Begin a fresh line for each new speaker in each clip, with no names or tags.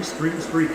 Stream streak.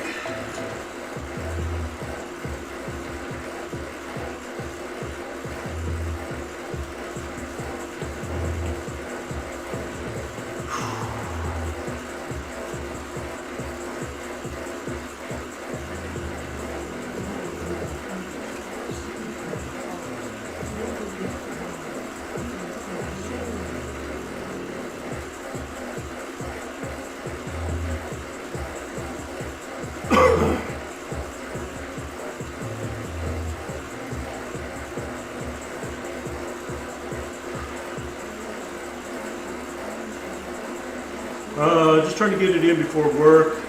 Just trying to get it in before work,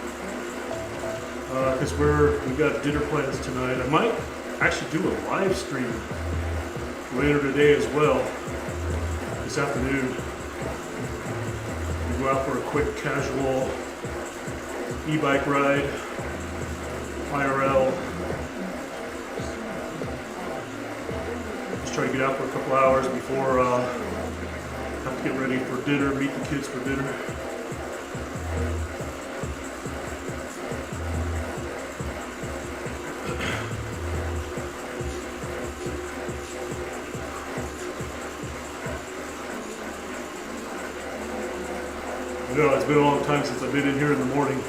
because we got dinner plans tonight. I might actually do a live stream later today as well, this afternoon. We go out for a quick casual e-bike ride, IRL. Just try to get out for a couple hours before I have to get ready for dinner, meet the kids for dinner. I know, it's been a long time since I've been in here in the morning.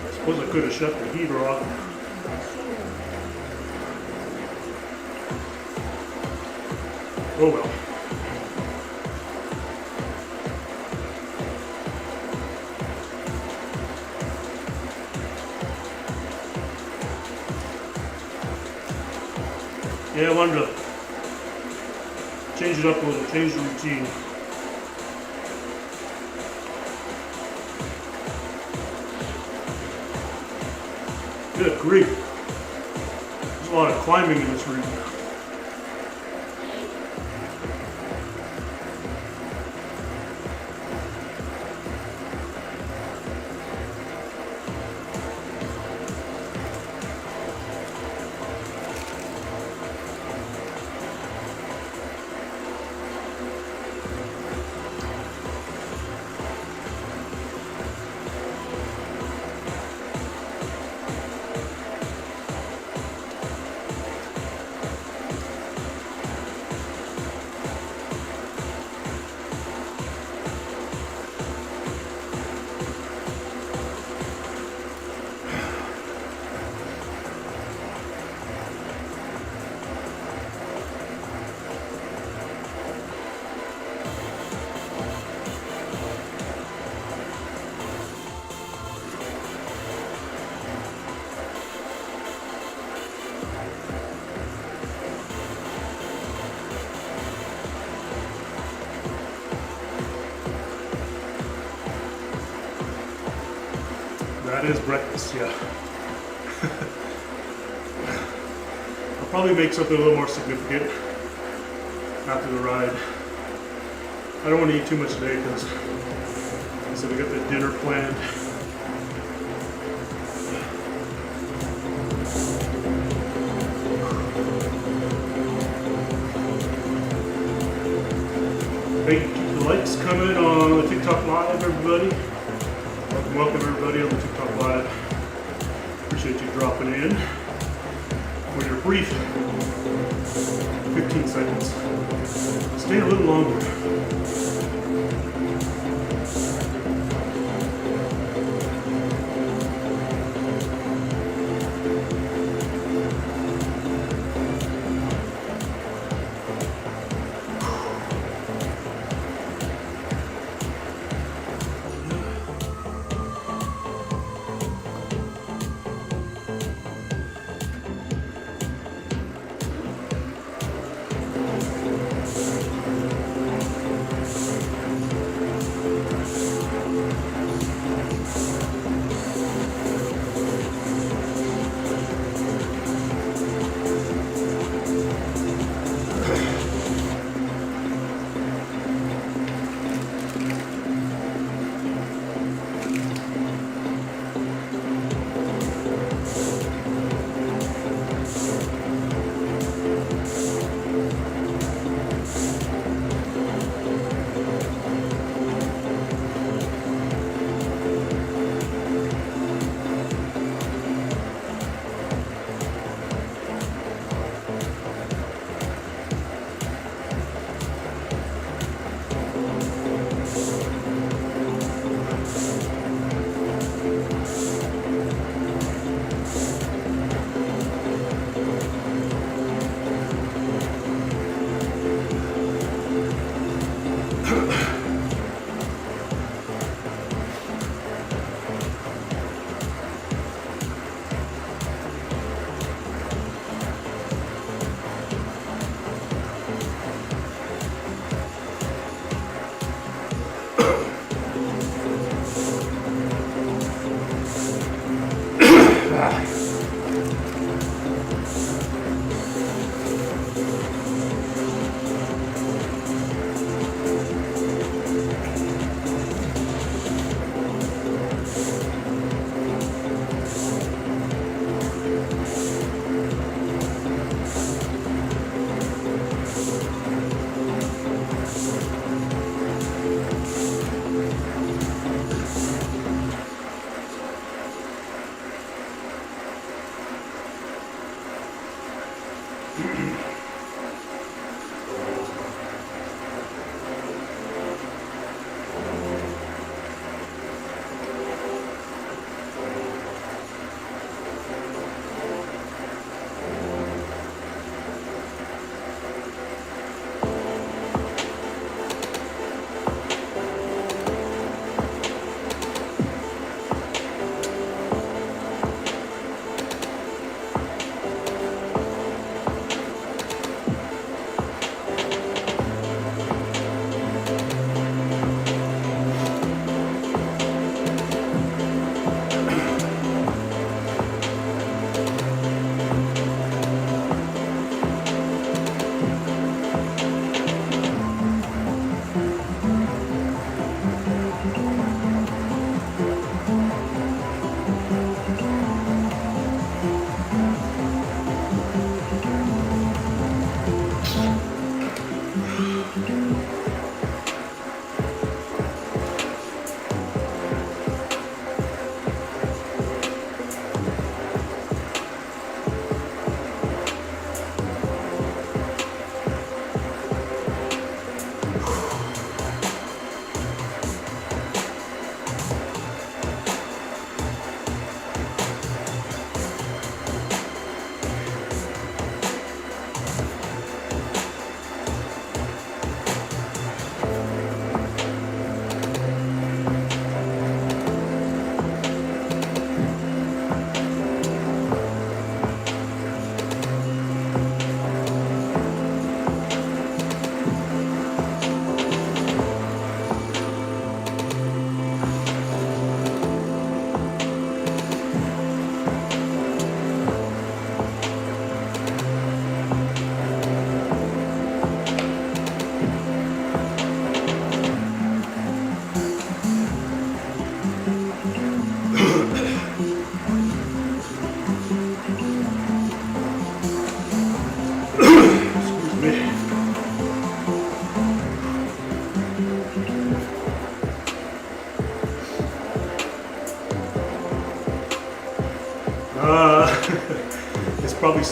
I suppose I could have shut the heater off. Oh well. Yeah, I wanted to change it up a little, change the routine. Good grief. There's a lot of climbing in this room. That is breakfast, yeah. I'll probably make something a little more significant after the ride. I don't want to eat too much today because, like I said, we got the dinner planned. Keep the likes coming on the TikTok Live, everybody. Welcome everybody on the TikTok Live. Appreciate you dropping in for your brief 15 seconds. Stay a little longer.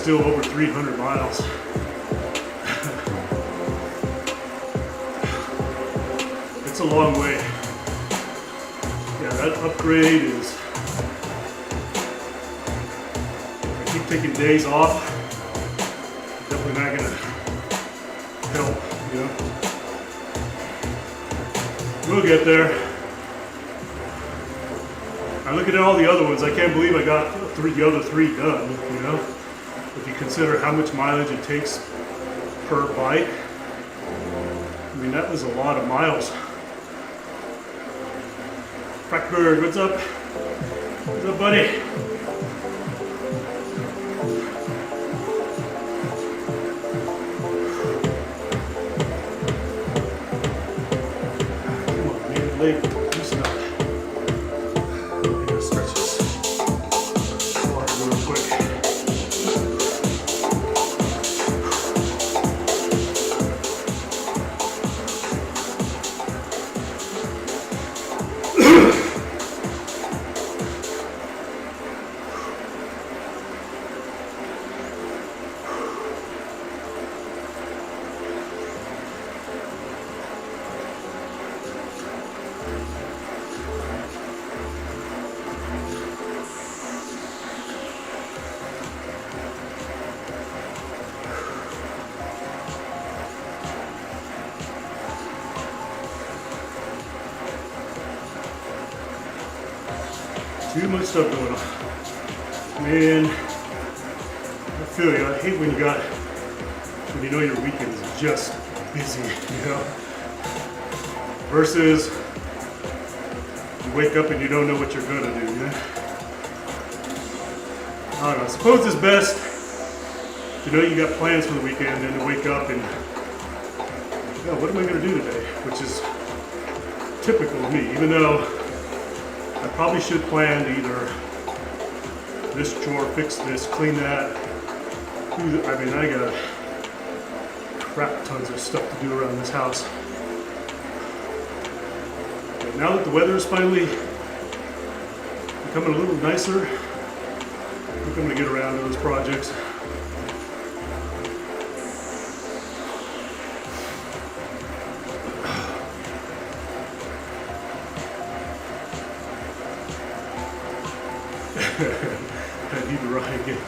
still over 300 miles. It's a long way. Yeah, that upgrade is, I keep taking days off, definitely not gonna help, you know. We'll get there. I look at all the other ones, I can't believe I got the other three done, you know. If you consider how much mileage it takes per bike, I mean, that was a lot of miles. Frackberg, what's up? What's up, buddy? Come on, man, leg, loosen up. I'm gonna stretch this water real quick. Too much stuff going on. Man, I feel you. I hate when you know your weekend is just busy, you know? Versus you wake up and you don't know what you're gonna do, you know? I don't know, I suppose it's best to know you got plans for the weekend and to wake up and, yeah, what am I gonna do today? Which is typical of me, even though I probably should plan to either this chore, fix this, clean that. I mean, I got crap tons of stuff to do around this house. But now that the weather is finally becoming a little nicer, I think I'm going to get around to those projects. I need to ride again.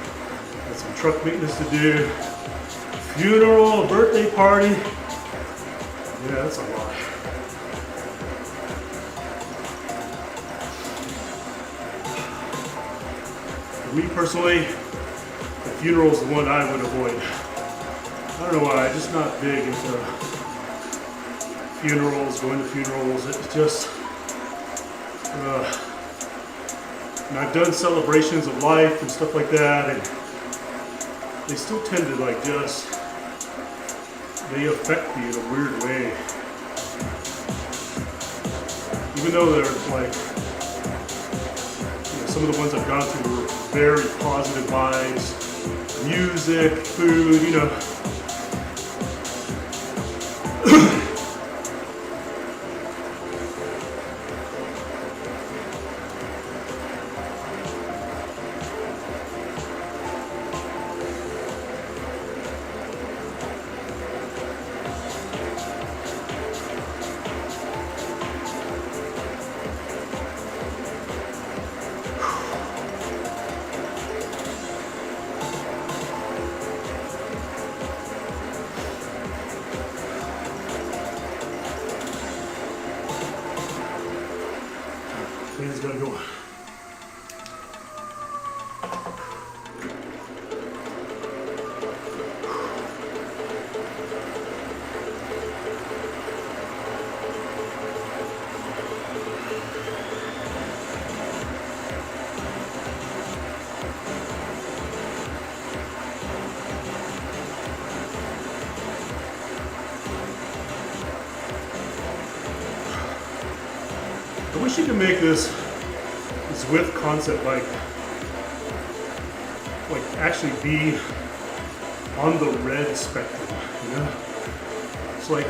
Got some truck maintenance to do. Funeral, birthday party. Yeah, that's a lot. For me personally, the funeral is the one I would avoid. I don't know why, I'm just not big into funerals, going to funerals. It's just, and I've done celebrations of life and stuff like that, and they still tend to they affect me in a weird way. Even though they're some of the ones I've gone to were very positive vibes, music, food, you know. Fan's gotta go. I wish you could make this Zwift concept bike actually be on the red spectrum, you know? It's like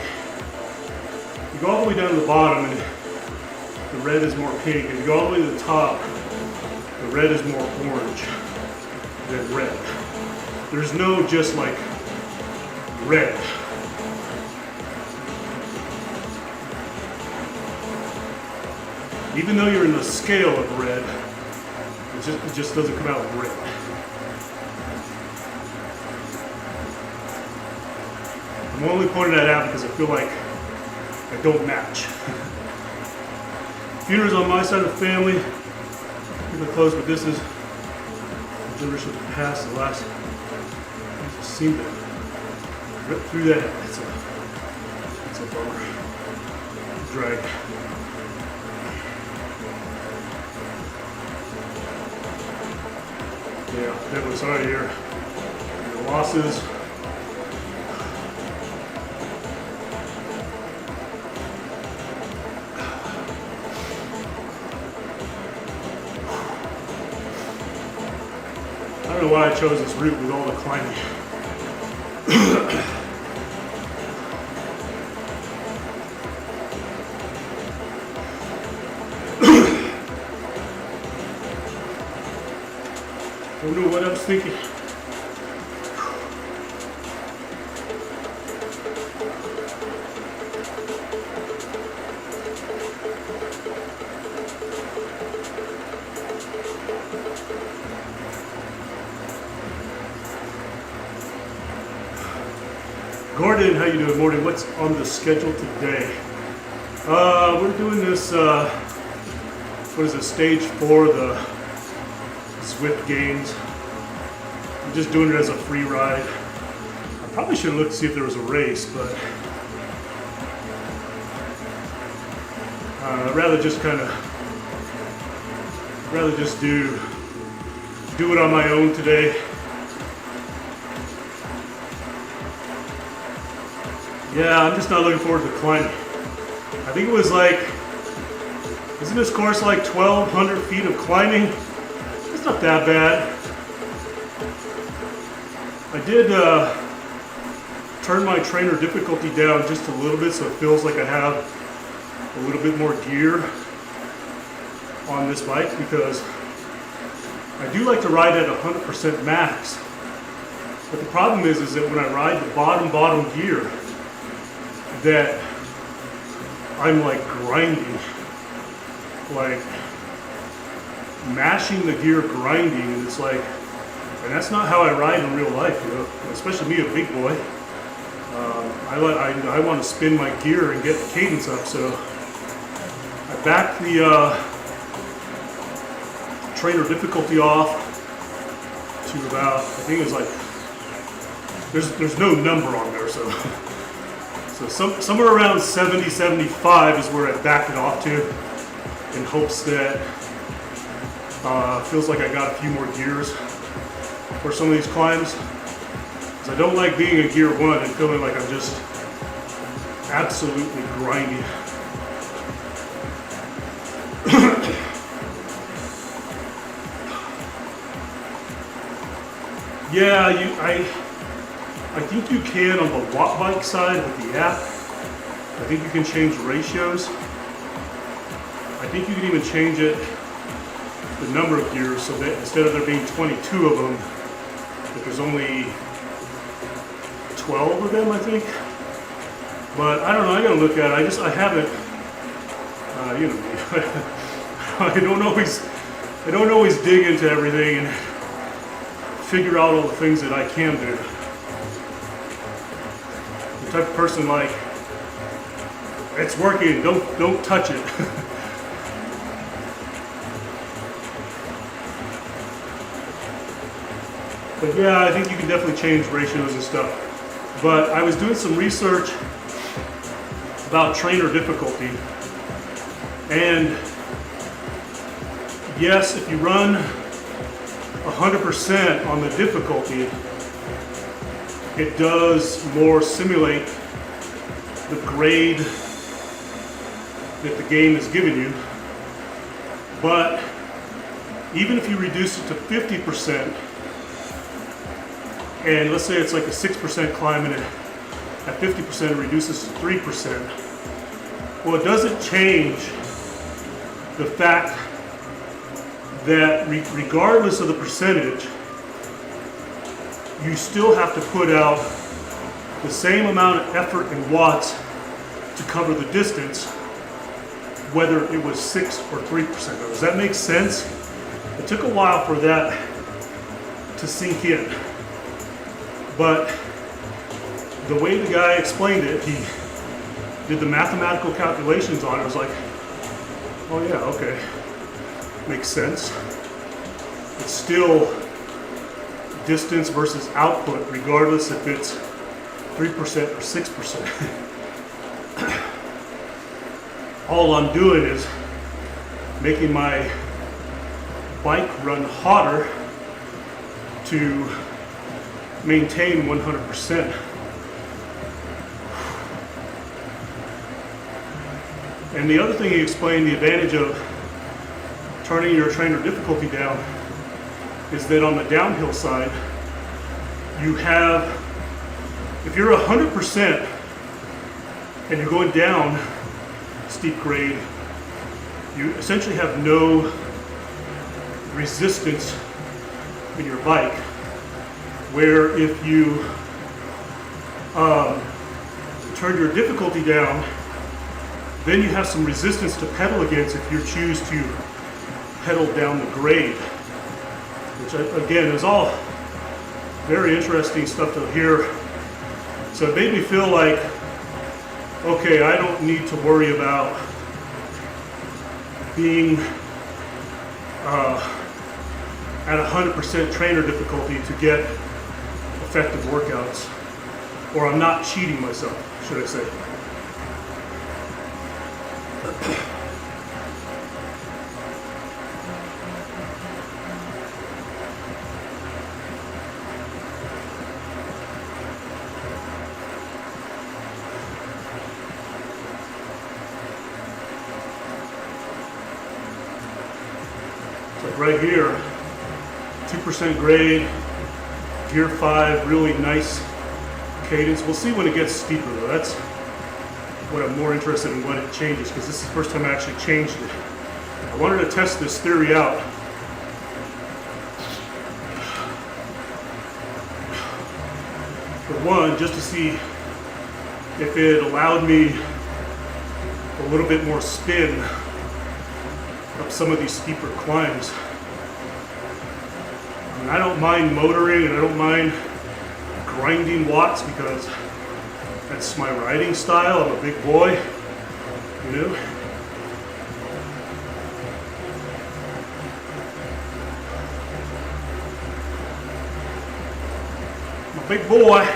you go all the way down to the bottom and the red is more pink, and you go all the way to the top, the red is more orange than red. There's no just like red. Even though you're in the scale of red, it just doesn't come out red. I'm only pointing that out because I feel like I don't match. Funerals on my side of the family, really close, but this is the generation of the past, the last. I just seem to rip through that. It's a bummer. Drag. Yeah, definitely sorry to hear the losses. I don't know why I chose this route with all the climbing. Don't know what I was thinking. Gordon, how you doing? Morning. What's on the schedule today? We're doing this, what is it, stage 4 of the Zwift games. I'm just doing it as a free ride. I probably should have looked to see if there was a race, but I'd rather just do it on my own today. Yeah, I'm just not looking forward to climbing. I think it was like, isn't this course like 1,200 feet of climbing? It's not that bad. I did turn my trainer difficulty down just a little bit so it feels like I have a little bit more gear on this bike, because I do like to ride at 100% max. But the problem is that when I ride the bottom gear, that I'm like grinding, like mashing the gear, grinding, and it's like, and that's not how I ride in real life, you know, especially me, a big boy. I want to spin my gear and get the cadence up, so I backed the trainer difficulty off to about, I think it was like, there's no number on there, so somewhere around 70, 75 is where I backed it off to, in hopes that feels like I got a few more gears for some of these climbs. Because I don't like being in gear 1 and feeling like I'm just absolutely grinding. Yeah, I think you can on the Watt Bike side with the app. I think you can change ratios. I think you can even change it, the number of gears, so that instead of there being 22 of them, that there's only 12 of them, I think. But I don't know, I gotta look at it. I haven't, you know, I don't always dig into everything and figure out all the things that I can do. The type of person like, it's working, don't touch it. But yeah, I think you can definitely change ratios and stuff. But I was doing some research about trainer difficulty, and yes, if you run 100% on the difficulty, it does more simulate the grade that the game is giving you. But even if you reduce it to 50%, and let's say it's like a 6% climb, and at 50% it reduces to 3%, well, it doesn't change the fact that regardless of the percentage, you still have to put out the same amount of effort in watts to cover the distance, whether it was 6 or 3%. Does that make sense? It took a while for that to sink in. But the way the guy explained it, he did the mathematical calculations on it. I was like, oh yeah, okay, makes sense. It's still distance versus output, regardless if it's 3% or 6%. All I'm doing is making my bike run hotter to maintain 100%. And the other thing he explained, the advantage of turning your trainer difficulty down, is that on the downhill side, you have, if you're 100% and you're going down steep grade, you essentially have no resistance in your bike. Where if you turn your difficulty down, then you have some resistance to pedal against if you choose to pedal down the grade. Which again is all very interesting stuff to hear. So it made me feel like, okay, I don't need to worry about being at 100% trainer difficulty to get effective workouts, or I'm not cheating myself, should I say. Like right here, 2% grade, gear 5, really nice cadence. We'll see when it gets steeper though. That's what I'm more interested in, when it changes, because this is the first time I actually changed it. I wanted to test this theory out. For one, just to see if it allowed me a little bit more spin up some of these steeper climbs. I mean, I don't mind motoring and I don't mind grinding watts because that's my riding style. I'm a big boy, you know. I'm a big boy.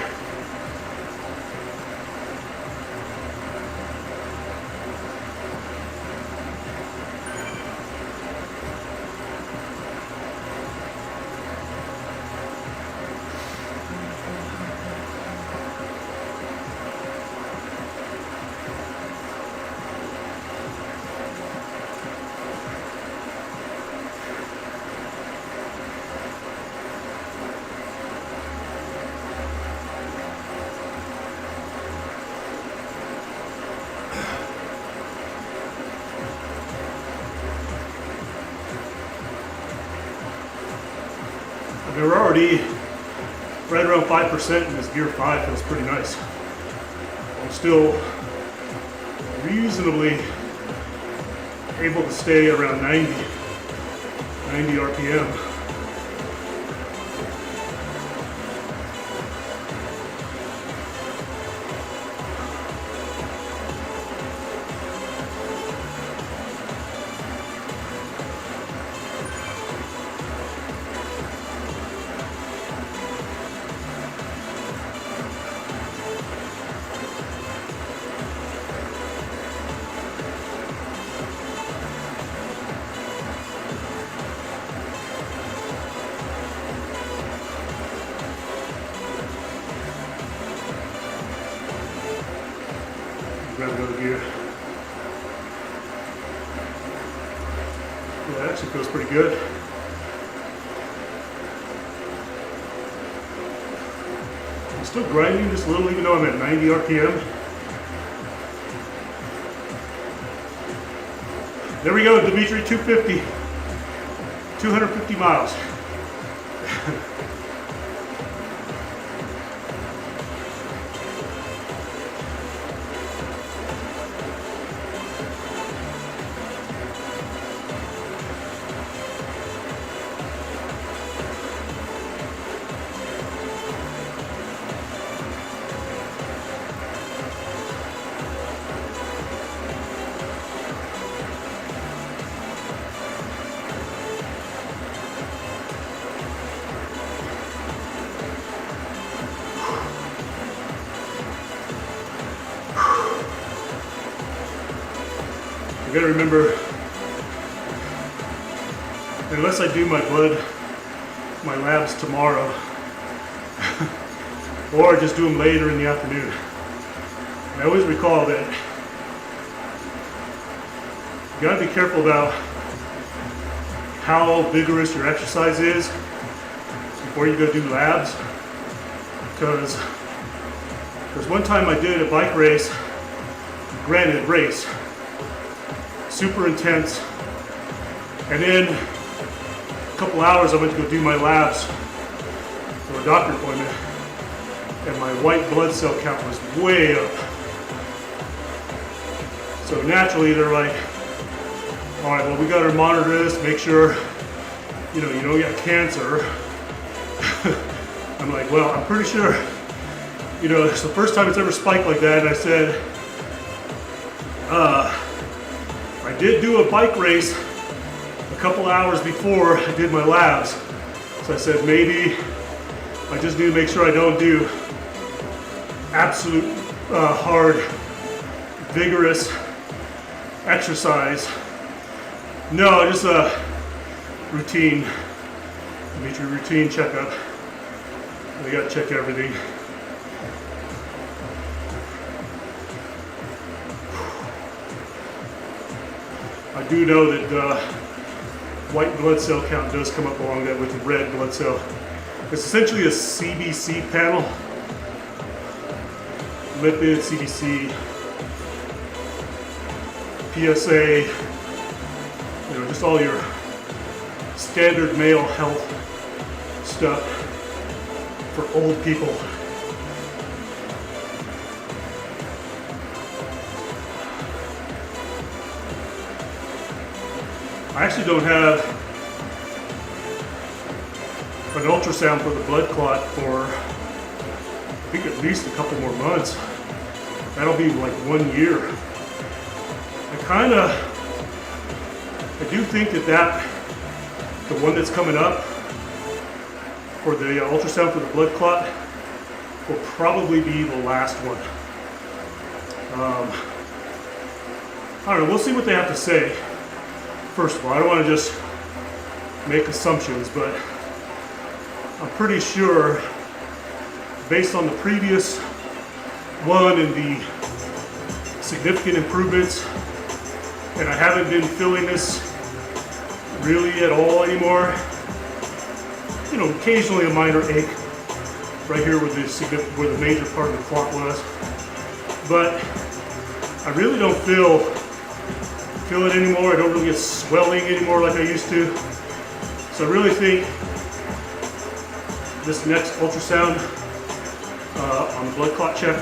We're already right around 5% in this gear 5, feels pretty nice. I'm still reasonably able to stay around 90 RPM. Grab another gear. Yeah, that actually feels pretty good. I'm still grinding just a little, even though I'm at 90 RPM. There we go, Dimitri, 250. 250 miles. I gotta remember, unless I do my labs tomorrow, or just do them later in the afternoon. I always recall that you gotta be careful about how vigorous your exercise is before you go do labs. Because there's one time I did a bike race, granted race, super intense, and then a couple hours I went to go do my labs for a doctor appointment, and my white blood cell count was way up. So naturally they're like, all right, well, we got to monitor this, make sure, you don't get cancer. I'm like, well, I'm pretty sure, it's the first time it's ever spiked like that. And I said, I did do a bike race a couple hours before I did my labs. So I said, maybe I just need to make sure I don't do absolute hard, vigorous exercise. No, just a routine checkup. We got to check everything. I do know that white blood cell count does come up along that with the red blood cell. It's essentially a CBC panel. Lipid, CBC, PSA, just all your standard male health stuff for old people. I actually don't have an ultrasound for the blood clot for, I think, at least a couple more months. That'll be like 1 year. I do think that the one that's coming up for the ultrasound for the blood clot will probably be the last one. I don't know, we'll see what they have to say. First of all, I don't want to just make assumptions, but I'm pretty sure, based on the previous one and the significant improvements, and I haven't been feeling this really at all anymore. Occasionally a minor ache right here where the major part of the clot was, but I really don't feel it anymore. I don't really get swelling anymore like I used to. So I really think this next ultrasound on the blood clot check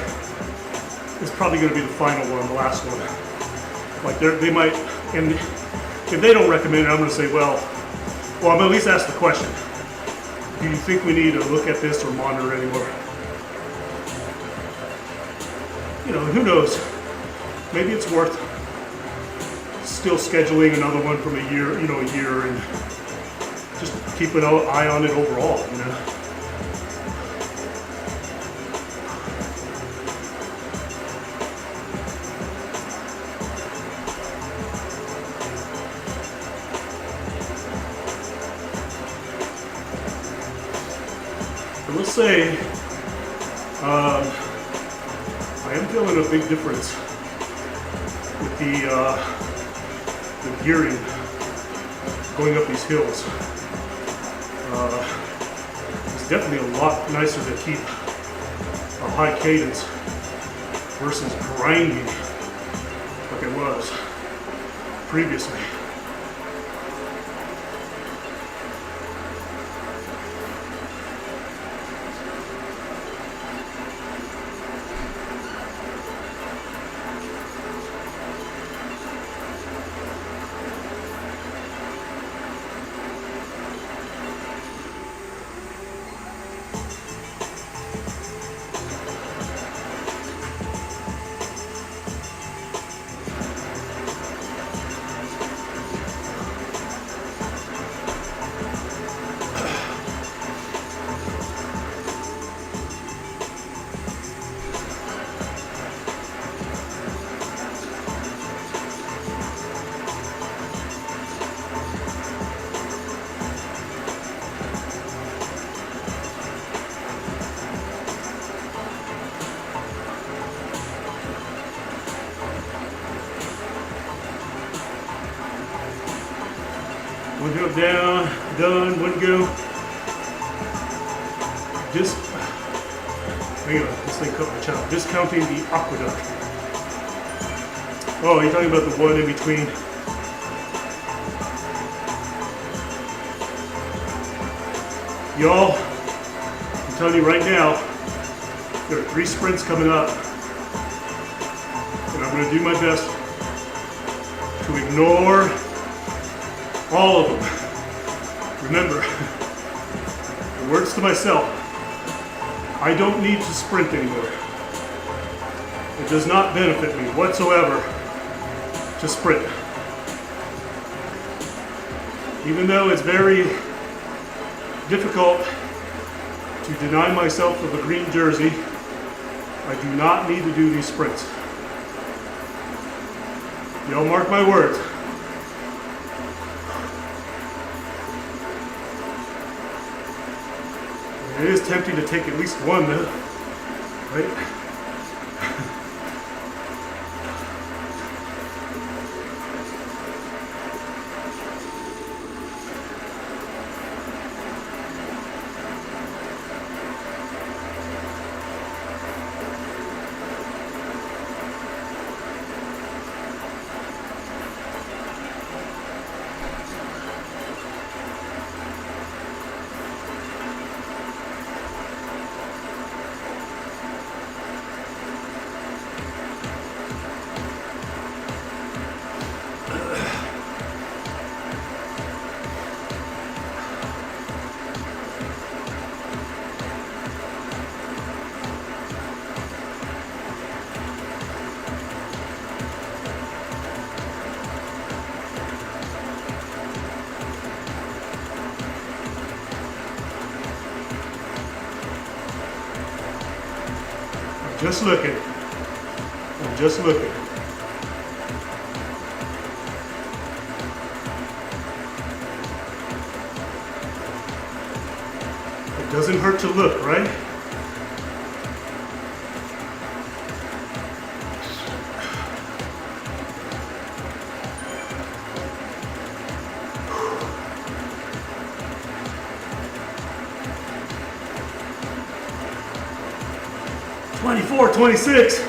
is probably going to be the final one, the last one. Like they might, and if they don't recommend it, I'm going to say, well, I'm going to at least ask the question. Do you think we need to look at this or monitor it anymore? Who knows? Maybe it's worth still scheduling another one from a year, and just keep an eye on it overall, But let's say I am feeling a big difference with the gearing going up these hills. It's definitely a lot nicer to keep a high cadence versus grinding like it was previously. One go down, done, one go. Hang on, this thing cut my channel. Discounting the aqueduct. Oh, you're talking about the one in between. Y'all, I'm telling you right now, there are 3 sprints coming up. And I'm going to do my best to ignore all of them. Remember, the words to myself, I don't need to sprint anymore. It does not benefit me whatsoever to sprint. Even though it's very difficult to deny myself of a green jersey, I do not need to do these sprints. Y'all mark my words. It is tempting to take at least one though, right? Just looking. I'm just looking. It doesn't hurt to look, right? '24, '26.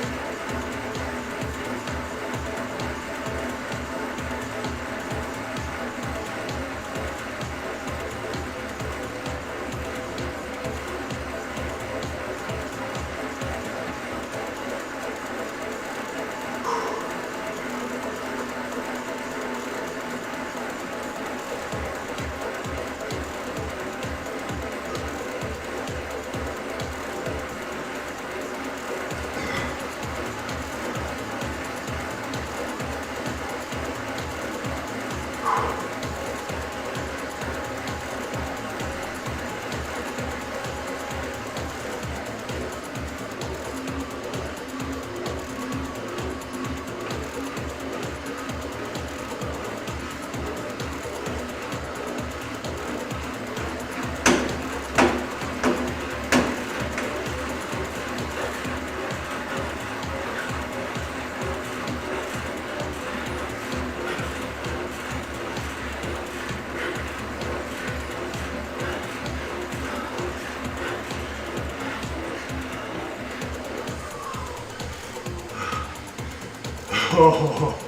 Oh.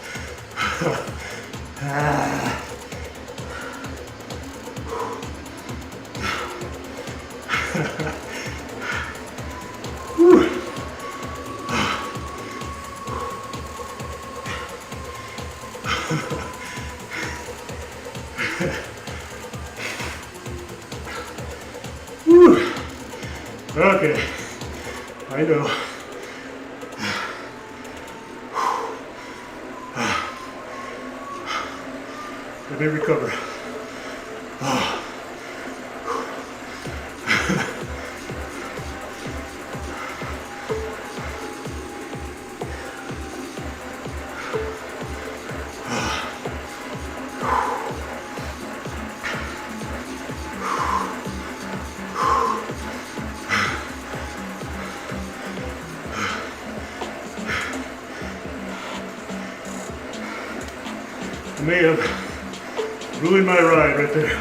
Okay, I know. Let me recover. I may have ruined my ride right there.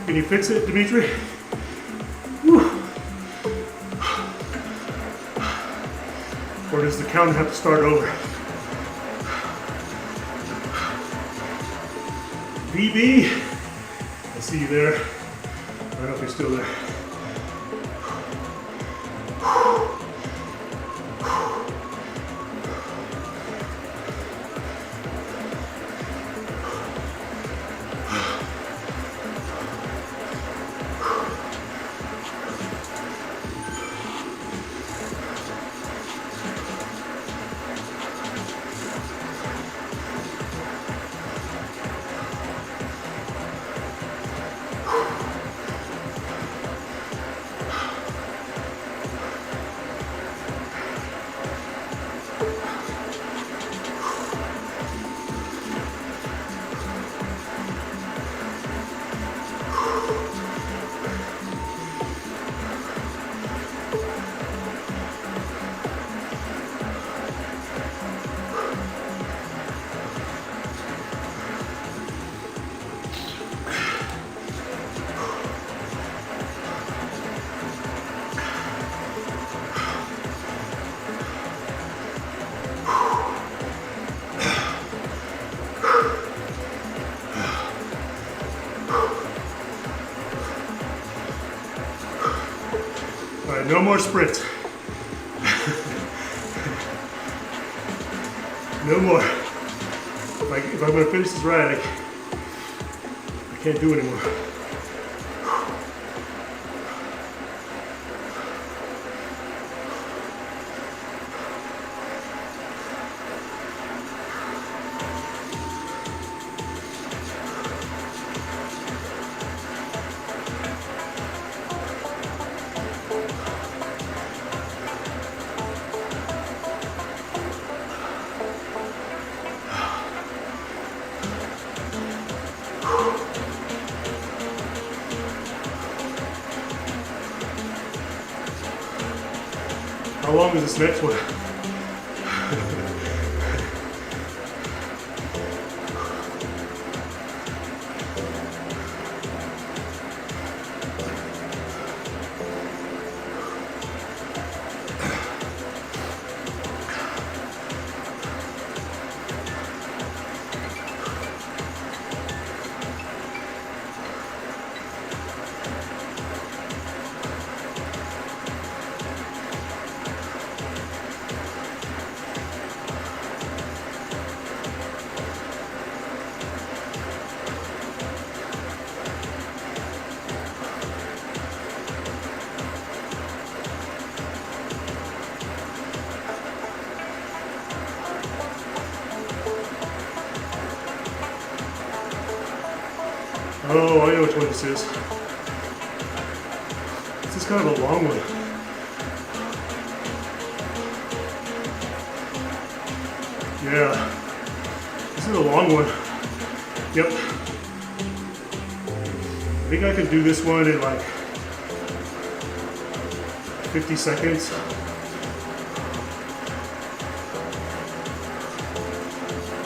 Can you fix it, Dimitri? Whew. Or does the counter have to start over? BB, I see you there. I don't know if you're still there. All right, no more sprints. No more. Like, if I'm gonna finish this ride, I can't do it anymore. How long is this next one? Oh, I know which one this is. This is kind of a long one. Yeah, this is a long one. Yep. I think I can do this one in like 50 seconds.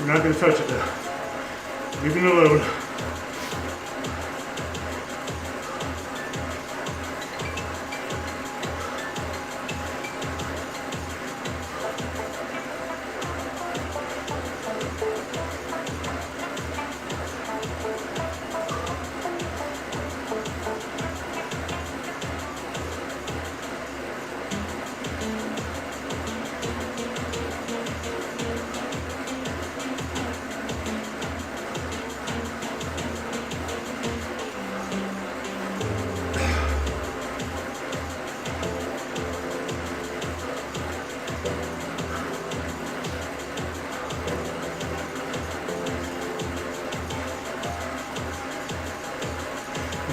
I'm not going to touch it though. Leave it alone.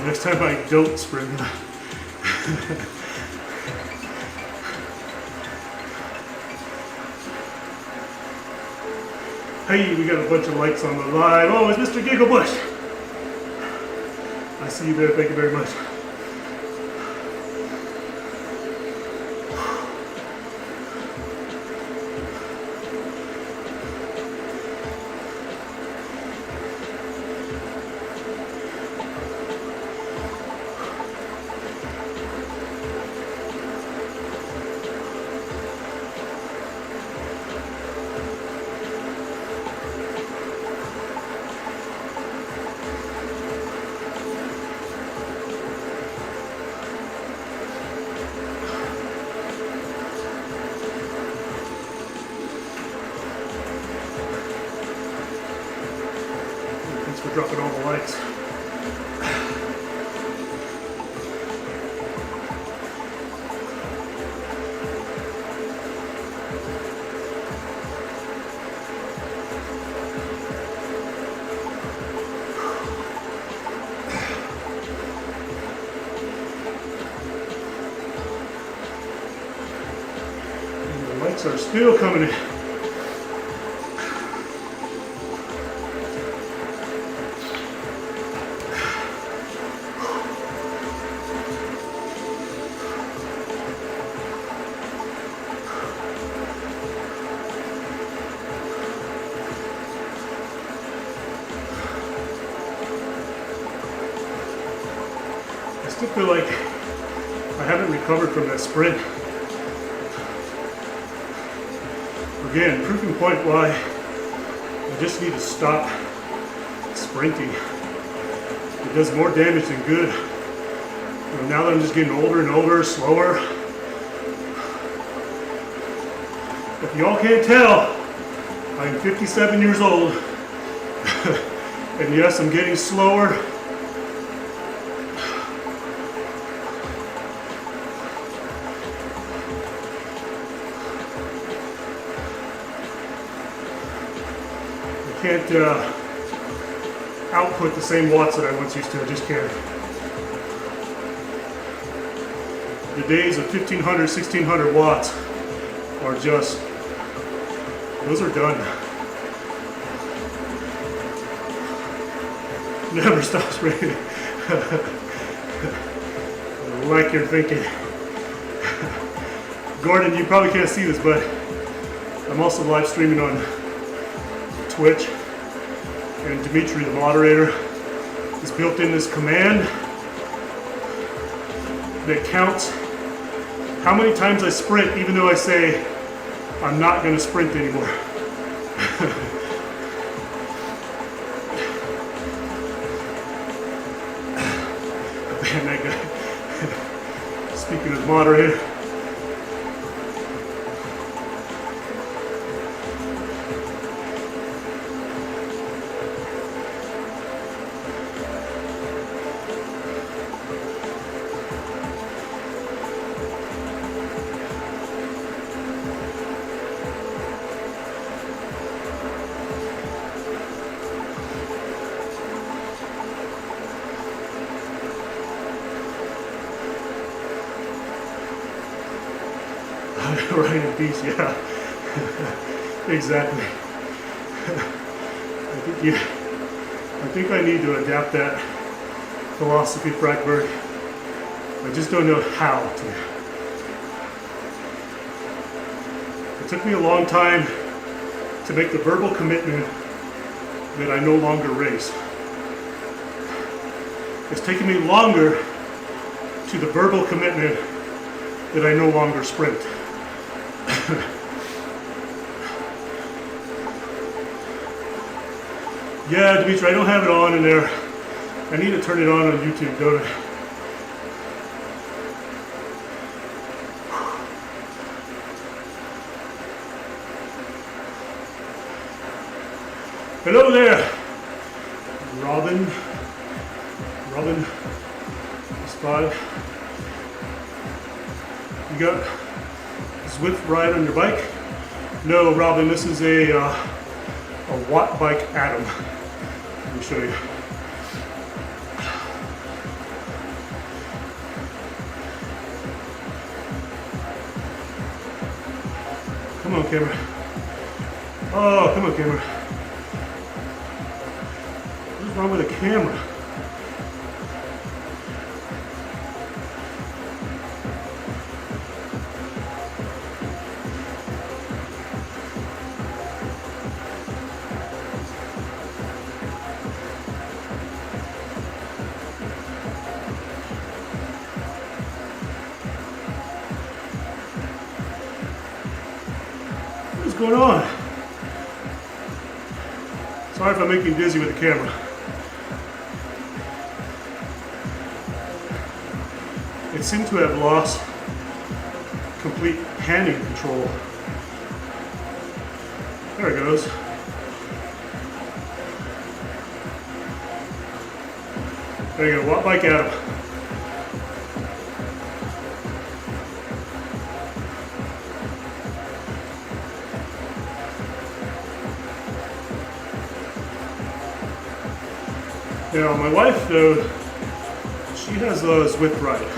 Next time I don't sprint. Hey, we got a bunch of likes on the live. Oh, it's Mr. Gigglebush. I see you there. Thank you very much. for dropping all the likes. Lights are still coming in. I still feel like I haven't recovered from that sprint. Again, proving point why I just need to stop sprinting. It does more damage than good. You know, now that I'm just getting older and older, slower. If y'all can't tell, I'm 57 years old. And yes, I'm getting slower. Can't output the same watts that I once used to. I just can't. The days of 1500, 1600 watts are just, those are done. Never stops raining. Like you're thinking. Gordon, you probably can't see this, but I'm also live streaming on Twitch, and Dimitri, the moderator, has built in this command that counts how many times I sprint, even though I say I'm not going to sprint anymore. Man, that guy. Speaking as moderator. Riding beast, yeah. Exactly. I think I need to adapt that philosophy, Frankberg. I just don't know how to. It took me a long time to make the verbal commitment that I no longer race. It's taken me longer to the verbal commitment that I no longer sprint. Yeah, Dimitri, I don't have it on in there. I need to turn it on YouTube, don't I? Hello there, Robin. Robin, spot. You got Zwift Friday on your bike? No, Robin, this is a Watt Bike Atom. Let me show you. Come on, camera. Oh, come on, camera. What's wrong with the camera? What's going on? Sorry if I'm making you dizzy with the camera. It seemed to have lost complete handling control. There it goes. There you go, watt bike Adam. Now, my wife, though, she has a Zwift Friday.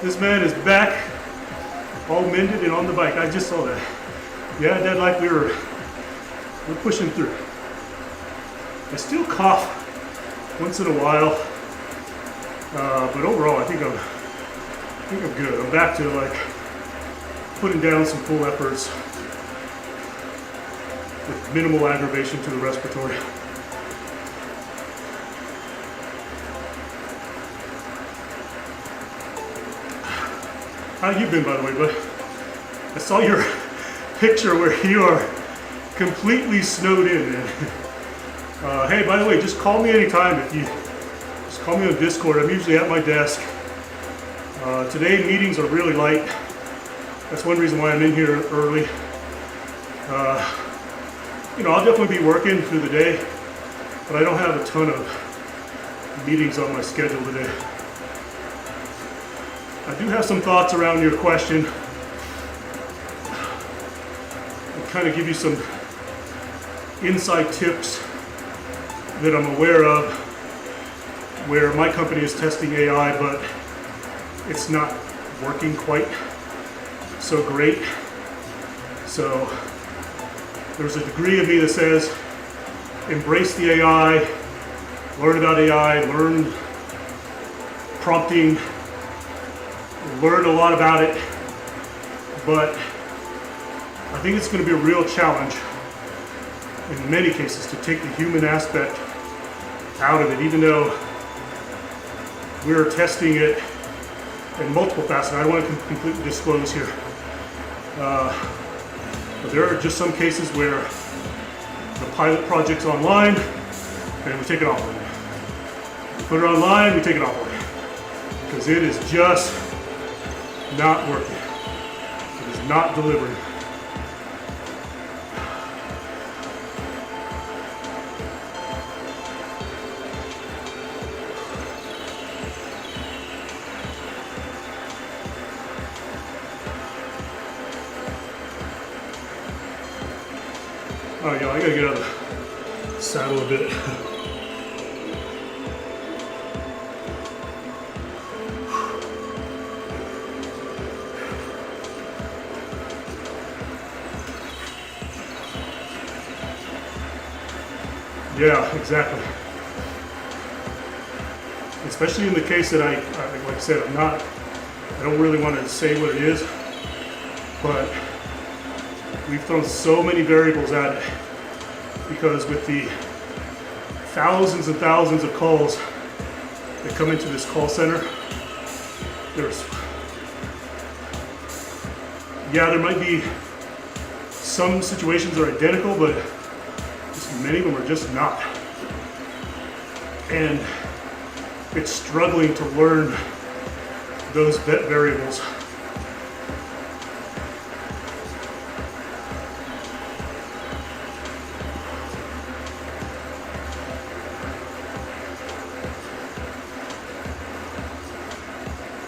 This man is back, all mended and on the bike. I just saw that. Yeah, Dad, like we're pushing through. I still cough once in a while, but overall, I think I'm good. I'm back to like putting down some full efforts with minimal aggravation to the respiratory. How you been, by the way, bud? I saw your picture where you are completely snowed in, man. Hey, by the way, just call me anytime if you just call me on Discord. I'm usually at my desk. Today meetings are really light. That's one reason why I'm in here early. I'll definitely be working through the day, but I don't have a ton of meetings on my schedule today. I do have some thoughts around your question. I'll kind of give you some inside tips that I'm aware of where my company is testing AI, but it's not working quite so great. So there's a degree of me that says embrace the AI, learn about AI, learn prompting, learn a lot about it, but I think it's going to be a real challenge in many cases to take the human aspect out of it, even though we're testing it in multiple facets. I don't want to completely disclose here, but there are just some cases where the pilot project's online and we take it offline. We put it online, we take it offline, because it is just not working. It is not delivering. All right, y'all, I gotta get out of the saddle a bit. Yeah, exactly. Especially in the case that like I said, I don't really want to say what it is, but we've thrown so many variables at it because with the thousands and thousands of calls that come into this call center, there might be some situations that are identical, but many of them are just not. And it's struggling to learn those variables.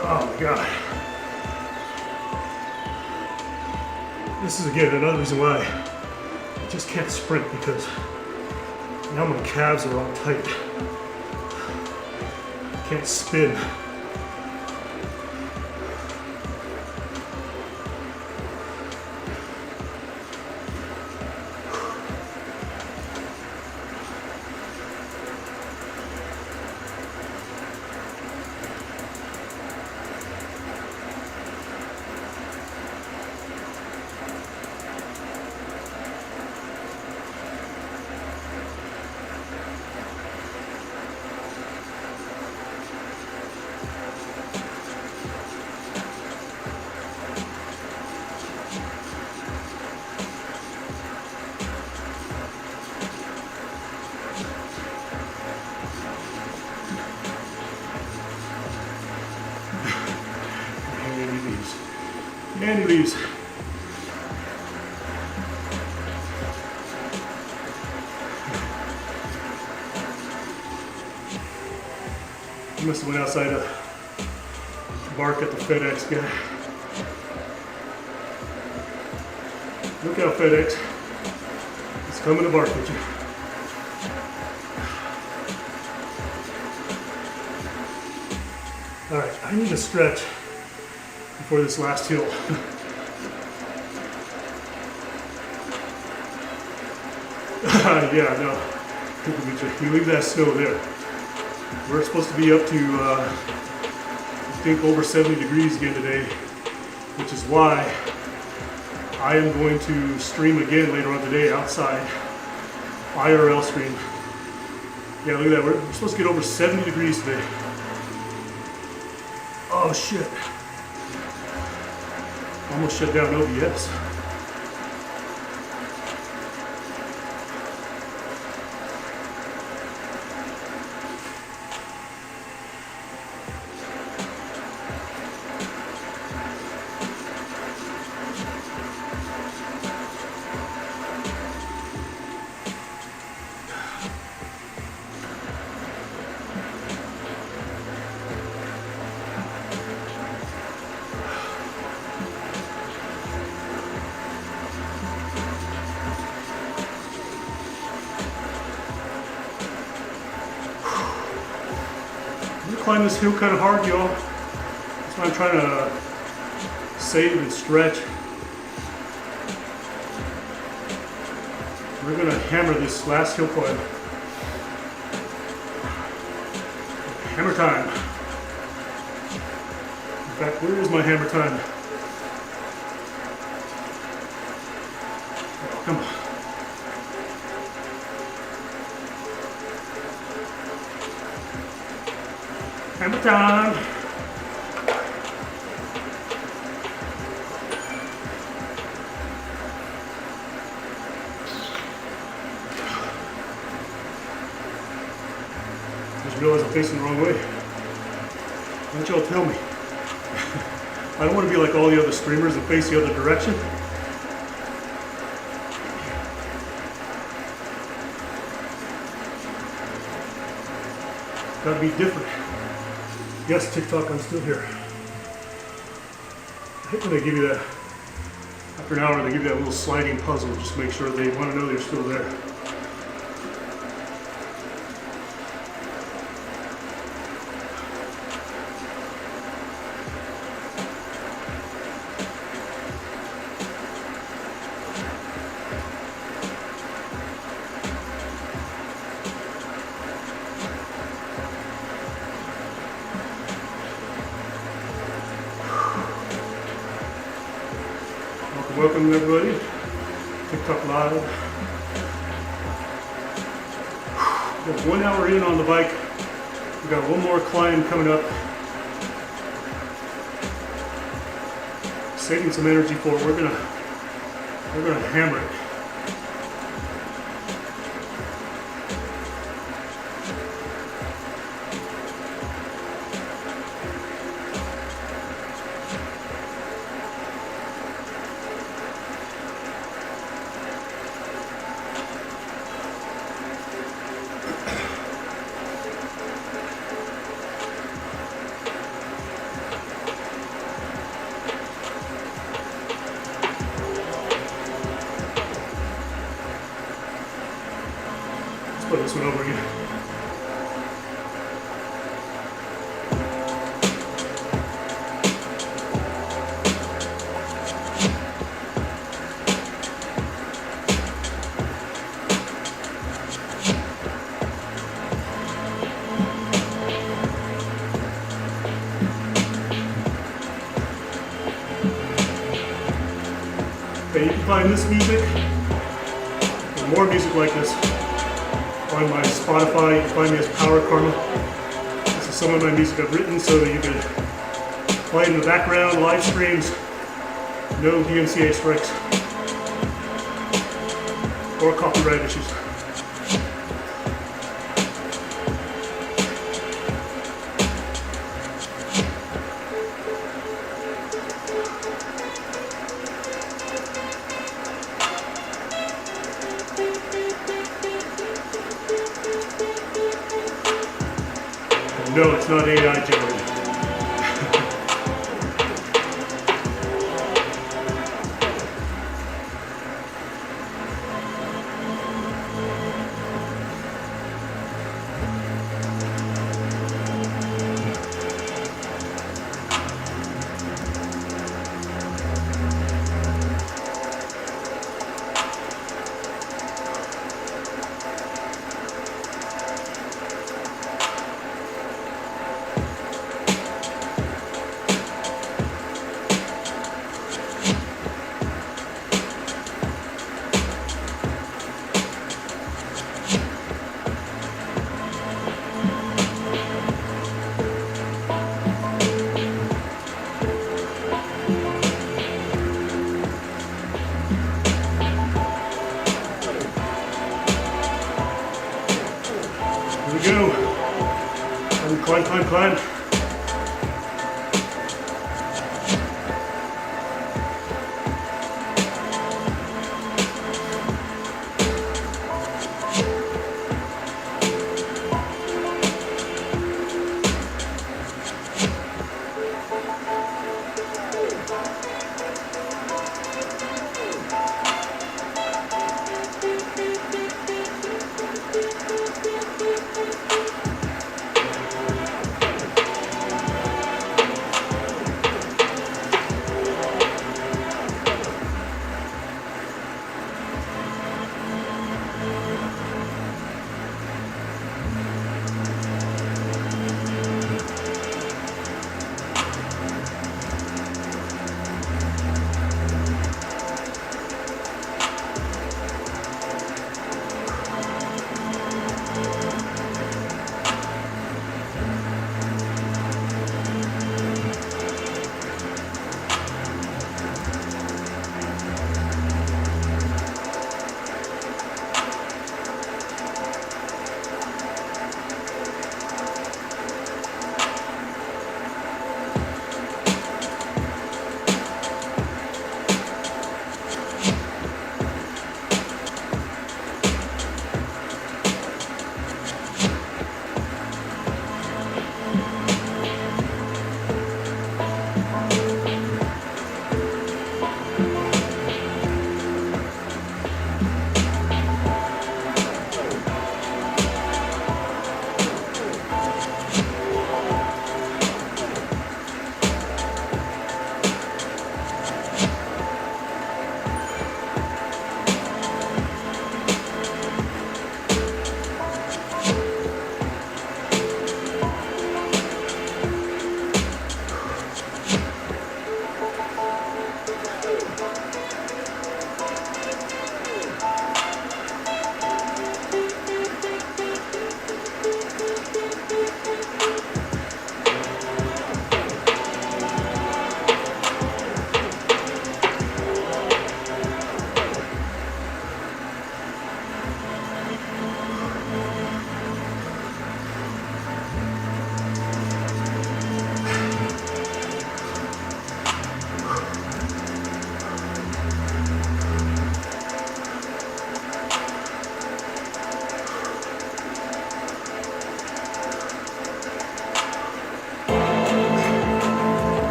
Oh my God. This is again another reason why I just can't sprint, because now my calves are all tight. I can't spin. And he leaves. He must have went outside to bark at the FedEx guy. Look out, FedEx. It's coming to bark at you. All right, I need to stretch before this last hill. Yeah, no. You leave that snow there. We're supposed to be up to, I think, over 70 degrees again today, which is why I am going to stream again later on today outside. IRL stream. Yeah, look at that. We're supposed to get over 70 degrees today. Oh shit. Almost shut down OBS. Climb this hill kind of hard, y'all. That's why I'm trying to save and stretch. We're gonna hammer this last hill climb. Hammer time. In fact, where is my hammer time? Oh, come on. Hammer time! Just realized I'm facing the wrong way. Why don't y'all tell me? I don't want to be like all the other streamers and face the other direction. Gotta be different. Yes, TikTok, I'm still here. I hate when they give you that, after an hour, they give you that little sliding puzzle, just to make sure they want to know you're still there. Welcome everybody, TikTok Live. We got 1 hour in on the bike. We got one more climb coming up. Saving some energy for it. We're gonna hammer it. Put this one over again. Okay, you can find this music and more music like this on my Spotify. You can find me as Power Karma. This is some of my music I've written so that you can play it in the background, live streams, no DMCA strikes or copyright issues. No, it's not AI generated. Here we go. And climb, climb, climb.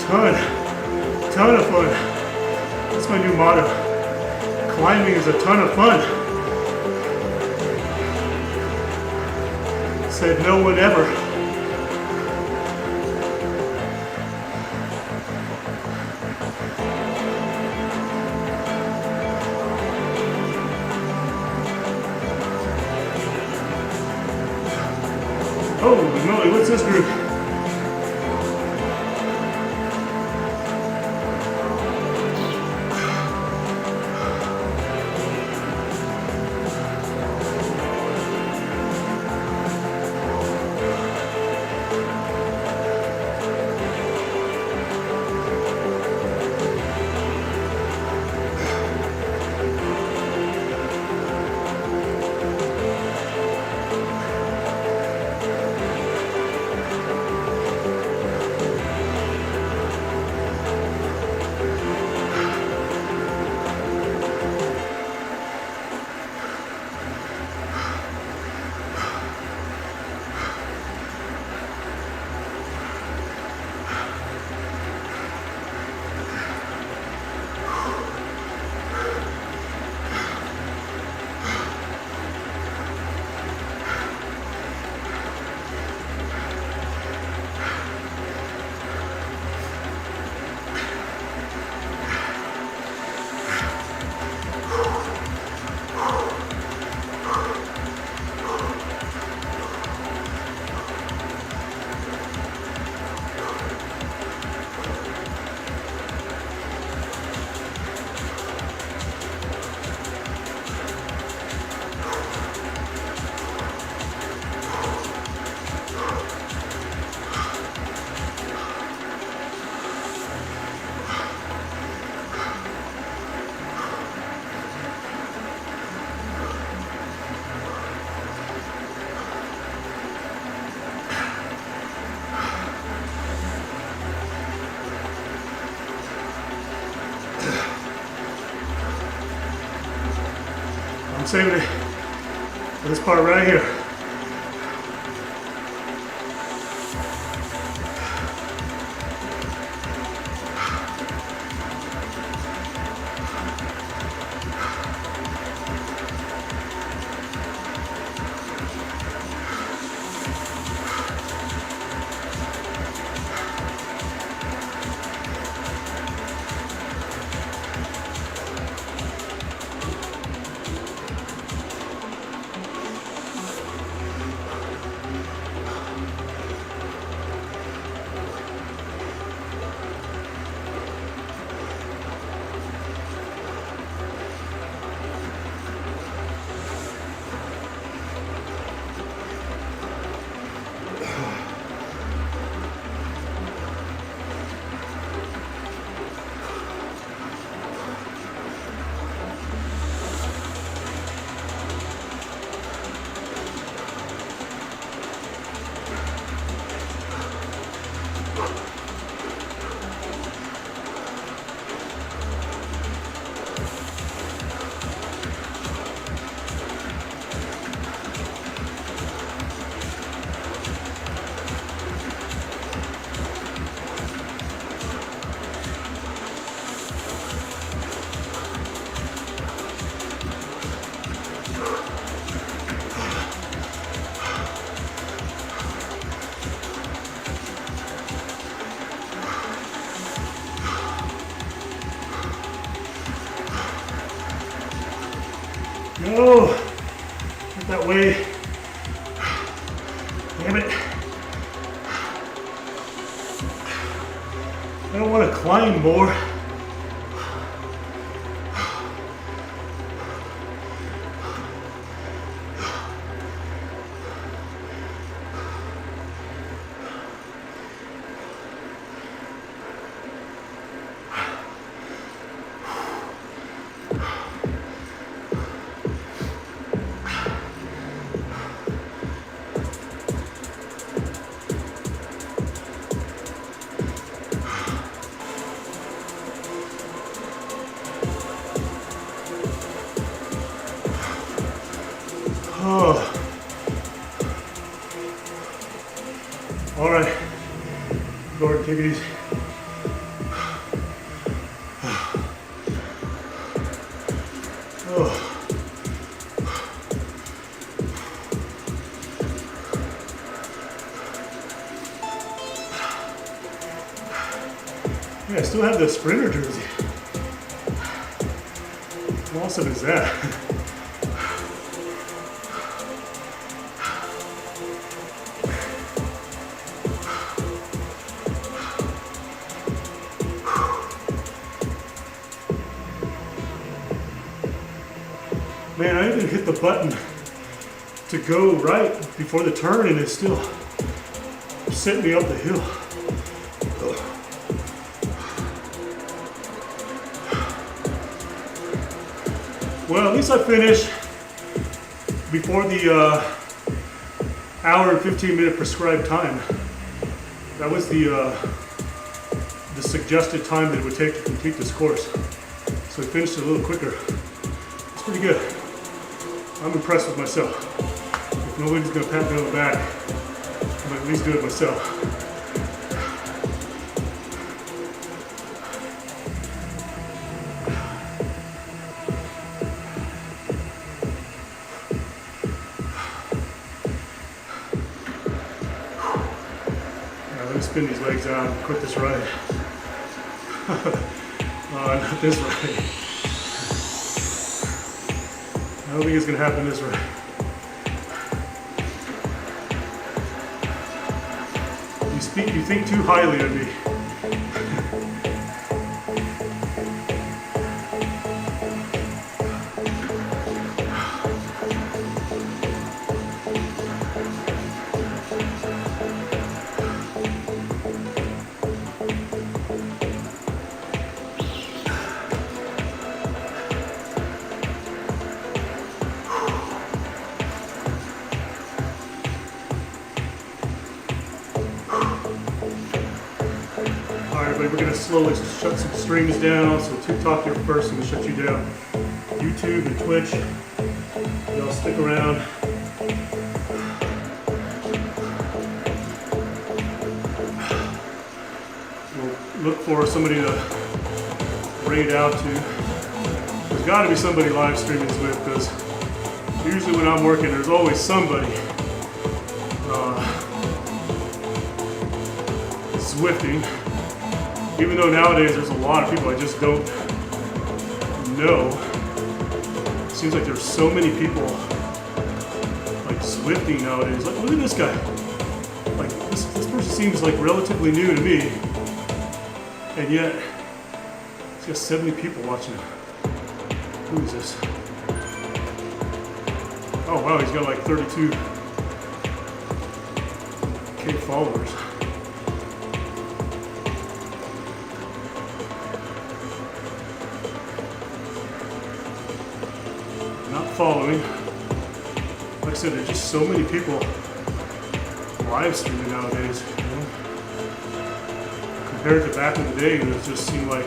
ton of fun. That's my new motto. Climbing is a ton of fun. Said no one ever. Holy moly, what's this group? I'm saving it for this part right here. No, not that way. Damn it. I don't want to climb more. Oh. All right, Lord, take it easy. Yeah, I still have the Sprinter jersey. How awesome is that? Man, I even hit the button to go right before the turn and it still sent me up the hill. Well, at least I finished before the hour and 15-minute prescribed time. That was the suggested time that it would take to complete this course. So I finished it a little quicker. It's pretty good. I'm impressed with myself. If nobody's gonna pat me on the back, I might at least do it myself. Let me spin these legs out and quit this ride. Not this ride. I don't think it's gonna happen this ride. You think too highly of me. We're going to slowly shut some streams down. So TikTok here first, I'm going to shut you down. YouTube and Twitch, y'all stick around. We'll look for somebody to raid out to. There's got to be somebody live streaming Zwift, because usually when I'm working, there's always somebody Zwifting. Even though nowadays there's a lot of people I just don't know. It seems like there's so many people like Zwifting nowadays. Like, look at this guy. Like, this person seems like relatively new to me, and yet he's got 70 people watching him. Who is this? Oh wow, he's got like 32K followers. Following. Like I said, there's just so many people live streaming nowadays. You know? Compared to back in the day, it just seemed like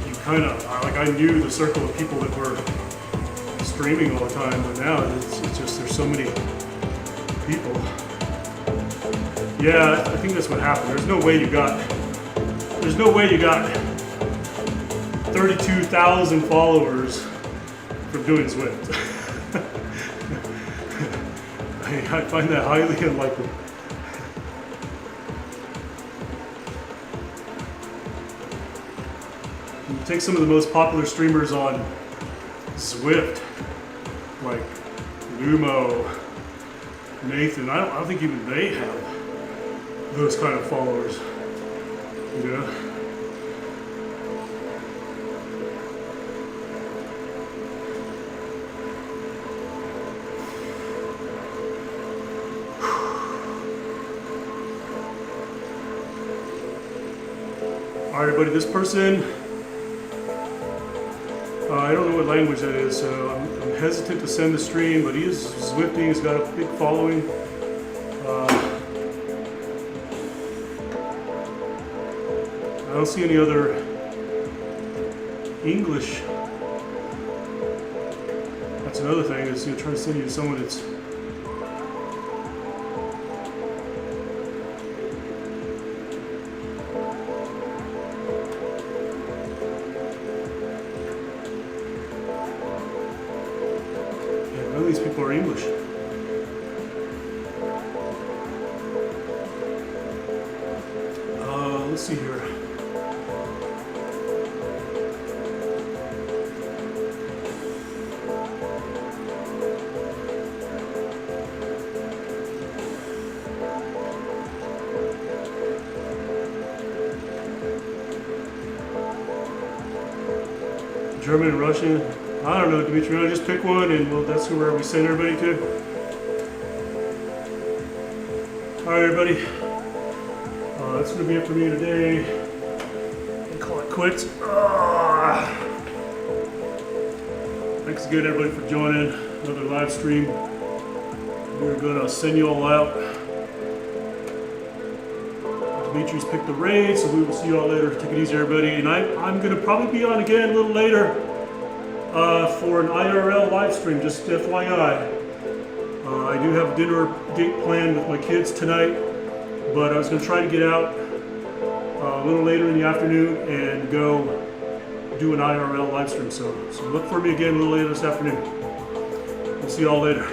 you kind of like I knew the circle of people that were streaming all the time, but now it's just there's so many people. Yeah, I think that's what happened. There's no way you got 32,000 followers from doing Zwift. I find that highly unlikely. You take some of the most popular streamers on Zwift, like Lumo, Nathan. I don't think even they have those kind of followers. You know? All right, everybody, this person, I don't know what language that is, so I'm hesitant to send the stream, but he is Zwifting, he's got a big following. I don't see any other English. That's another thing, is trying to send you to someone that's English. let's see here. German and Russian. I don't know, Dimitri. I'll just pick one, and well, that's where we send everybody to. All right, everybody. That's going to be it for me today. I'll call it quits. Thanks again, everybody, for joining another live stream. We're going to send you all out. Dimitri's picked the raid, so we will see you all later. Take it easy, everybody. And I'm going to probably be on again a little later for an IRL live stream, just FYI. I do have a dinner date planned with my kids tonight, but I was going to try to get out a little later in the afternoon and go do an IRL live stream. So look for me again a little later this afternoon. We'll see you all later.